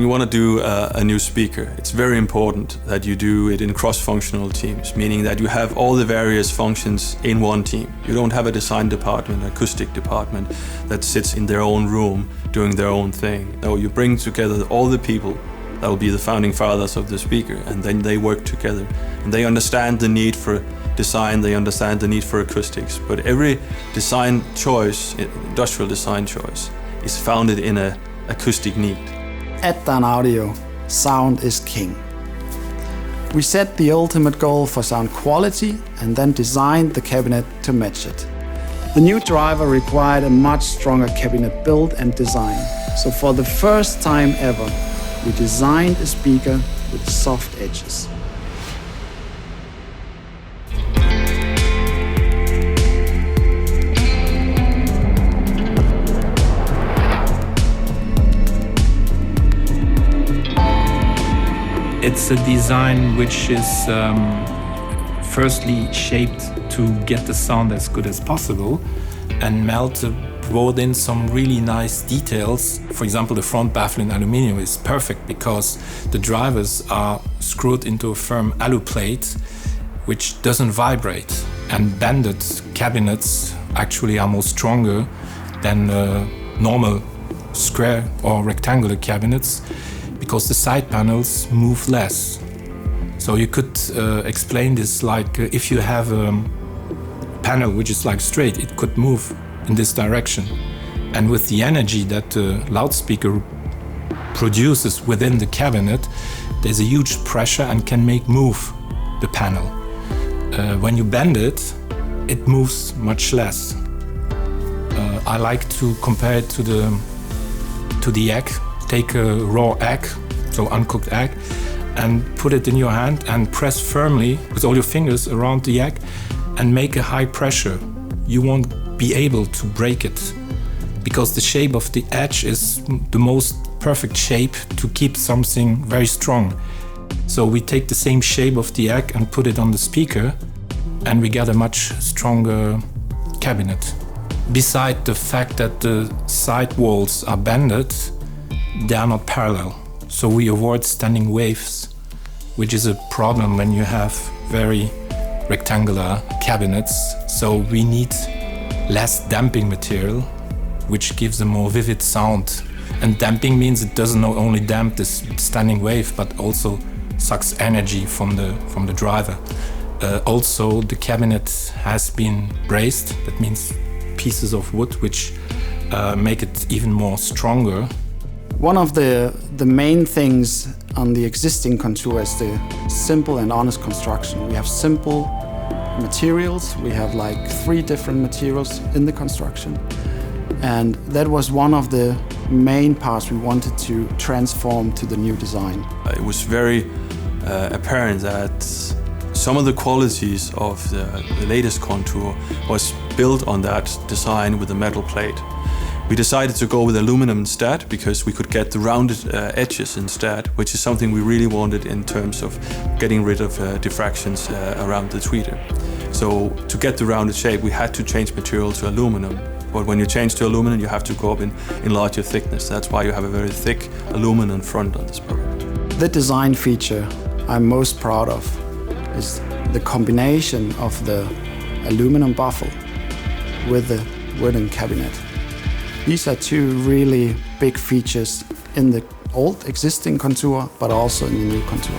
you want to do a new speaker, it's very important that you do it in cross-functional teams, meaning that you have all the various functions in one team. You don't have a design department, an acoustic department that sits in their own room doing their own thing. No, you bring together all the people that will be the founding fathers of the speaker, and then they work together. And they understand the need for design, they understand the need for acoustics. But every design choice, industrial design choice, is founded in an acoustic need. At Dynaudio, sound is king. We set the ultimate goal for sound quality and then designed the cabinet to match it. The new driver required a much stronger cabinet build and design. So for the first time ever, we designed a speaker with soft edges. It's a design which is firstly shaped to get the sound as good as possible, and Malte brought in some really nice details. For example, the front baffle in aluminium is perfect because the drivers are screwed into a firm alu plate which doesn't vibrate, and banded cabinets actually are more stronger than normal square or rectangular cabinets, because the side panels move less. So you could explain this like if you have a panel which is like straight, it could move in this direction. And with the energy that the loudspeaker produces within the cabinet, there's a huge pressure and can make move the panel. When you bend it, it moves much less. I like to compare it to the egg. Take a raw egg, so uncooked egg, and put it in your hand and press firmly with all your fingers around the egg and make a high pressure. You won't be able to break it because the shape of the edge is the most perfect shape to keep something very strong. So we take the same shape of the egg and put it on the speaker, and we get a much stronger cabinet. Beside the fact that the side walls are bended, they are not parallel, so we avoid standing waves, which is a problem when you have very rectangular cabinets. So we need less damping material, which gives a more vivid sound. And damping means it doesn't only damp this standing wave, but also sucks energy from the driver. Also, the cabinet has been braced. That means pieces of wood which make it even more stronger. One of the main things on the existing Contour is the simple and honest construction. We have simple materials. We have like 3 different materials in the construction. And that was one of the main parts we wanted to transform to the new design. It was very apparent that some of the qualities of the latest Contour was built on that design with a metal plate. We decided to go with aluminum instead because we could get the rounded edges instead, which is something we really wanted in terms of getting rid of diffractions around the tweeter. So to get the rounded shape, we had to change material to aluminum. But when you change to aluminum, you have to go up in larger thickness. That's why you have a very thick aluminum front on this product. The design feature I'm most proud of is the combination of the aluminum baffle with the wooden cabinet. These are 2 really big features in the old existing Contour, but also in the new Contour.